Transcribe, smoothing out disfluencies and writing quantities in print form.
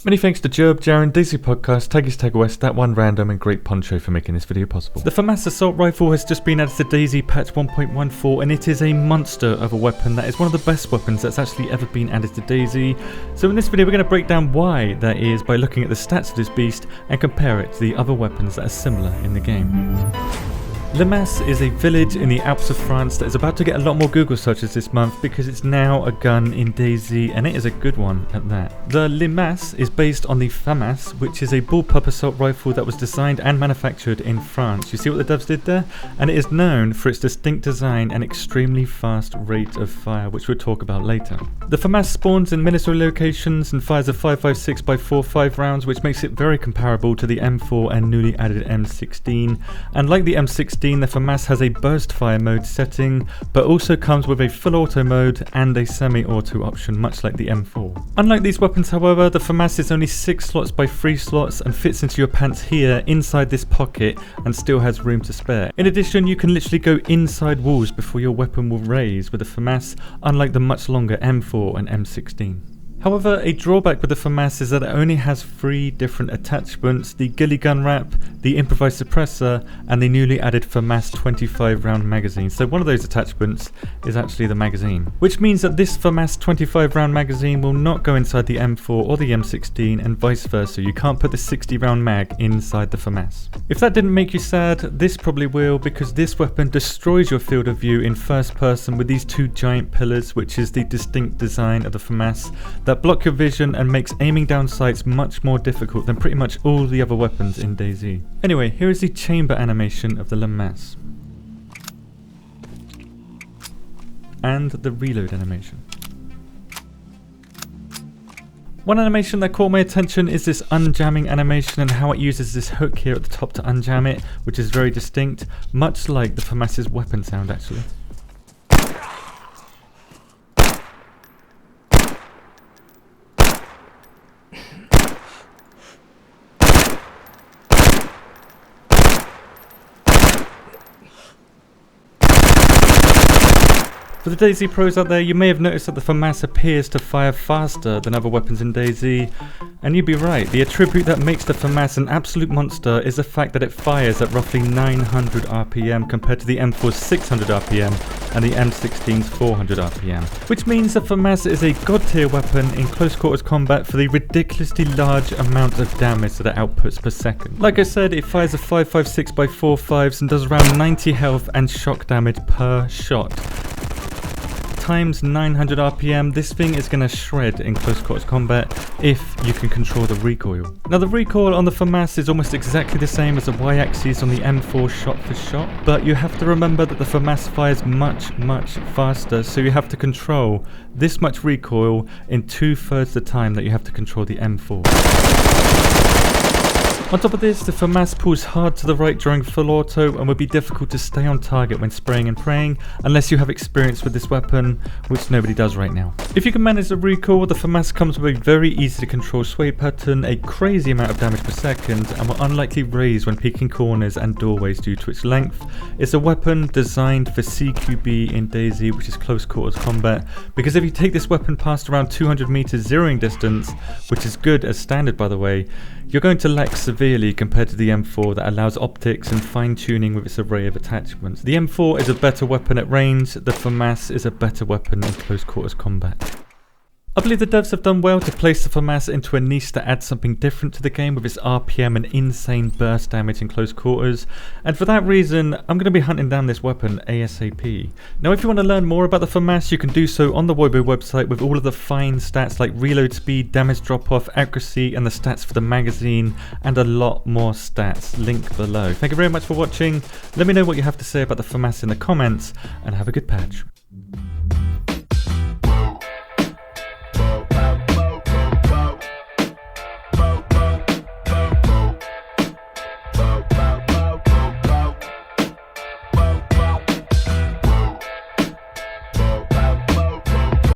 Many thanks to Jerb, Jaren, DayZ Podcast, Taggy's Tag West, That One Random, and Great Poncho for making this video possible. The FAMAS assault rifle has just been added to DayZ patch 1.14, and it is a monster of a weapon that is one of the best weapons that's actually ever been added to DayZ. So in this video we're going to break down why that is by looking at the stats of this beast and compare it to the other weapons that are similar in the game. FAMAS is a village in the Alps of France that is about to get a lot more Google searches this month because it's now a gun in DayZ, and it is a good one at that. The FAMAS is based on the FAMAS, which is a bullpup assault rifle that was designed and manufactured in France. You see what the devs did there? And it is known for its distinct design and extremely fast rate of fire, which we'll talk about later. The FAMAS spawns in military locations and fires a 5.56x45 rounds, which makes it very comparable to the M4 and newly added M16. And like the M16, the FAMAS has a burst fire mode setting, but also comes with a full auto mode and a semi-auto option, much like the M4. Unlike these weapons, however, the FAMAS is only 6 slots by 3 slots and fits into your pants here inside this pocket and still has room to spare. In addition, you can literally go inside walls before your weapon will raise with the FAMAS, unlike the much longer M4 and M16. However, a drawback with the FAMAS is that it only has 3 different attachments: the ghillie gun wrap, the improvised suppressor, and the newly added FAMAS 25 round magazine. So one of those attachments is actually the magazine, which means that this FAMAS 25 round magazine will not go inside the M4 or the M16 and vice versa. You can't put the 60 round mag inside the FAMAS. If that didn't make you sad, this probably will, because this weapon destroys your field of view in first person with these 2 giant pillars, which is the distinct design of the FAMAS that block your vision and makes aiming down sights much more difficult than pretty much all the other weapons in DayZ. Anyway, here is the chamber animation of the FAMAS and the reload animation. One animation that caught my attention is this unjamming animation and how it uses this hook here at the top to unjam it, which is very distinct, much like the FAMAS's weapon sound actually. For the DayZ pros out there, you may have noticed that the FAMAS appears to fire faster than other weapons in DayZ, and you'd be right. The attribute that makes the FAMAS an absolute monster is the fact that it fires at roughly 900 RPM compared to the M4's 600 RPM and the M16's 400 RPM, which means the FAMAS is a god tier weapon in close quarters combat for the ridiculously large amount of damage that it outputs per second. Like I said, it fires a 5.56x45s and does around 90 health and shock damage per shot. Times 900 RPM, this thing is going to shred in close quarters combat if you can control the recoil. Now the recoil on the FAMAS is almost exactly the same as the Y-axis on the M4 shot for shot, but you have to remember that the FAMAS fires much faster, so you have to control this much recoil in 2/3 the time that you have to control the M4. On top of this, the FAMAS pulls hard to the right during full auto and would be difficult to stay on target when spraying and praying unless you have experience with this weapon, which nobody does right now. If you can manage the recoil, the FAMAS comes with a very easy to control sway pattern, a crazy amount of damage per second, and will unlikely raise when peeking corners and doorways due to its length. It's a weapon designed for CQB in DayZ, which is close quarters combat, because if you take this weapon past around 200 meters zeroing distance, which is good as standard by the way, you're going to lack severely compared to the M4 that allows optics and fine-tuning with its array of attachments. The M4 is a better weapon at range, the FAMAS is a better weapon in close quarters combat. I believe the devs have done well to place the FAMAS into a niche that adds something different to the game with its RPM and insane burst damage in close quarters, and for that reason I'm going to be hunting down this weapon ASAP. Now if you want to learn more about the FAMAS, you can do so on the WOBO website with all of the fine stats like reload speed, damage drop off, accuracy, and the stats for the magazine, and a lot more stats. Link below. Thank you very much for watching. Let me know what you have to say about the FAMAS in the comments, and have a good patch.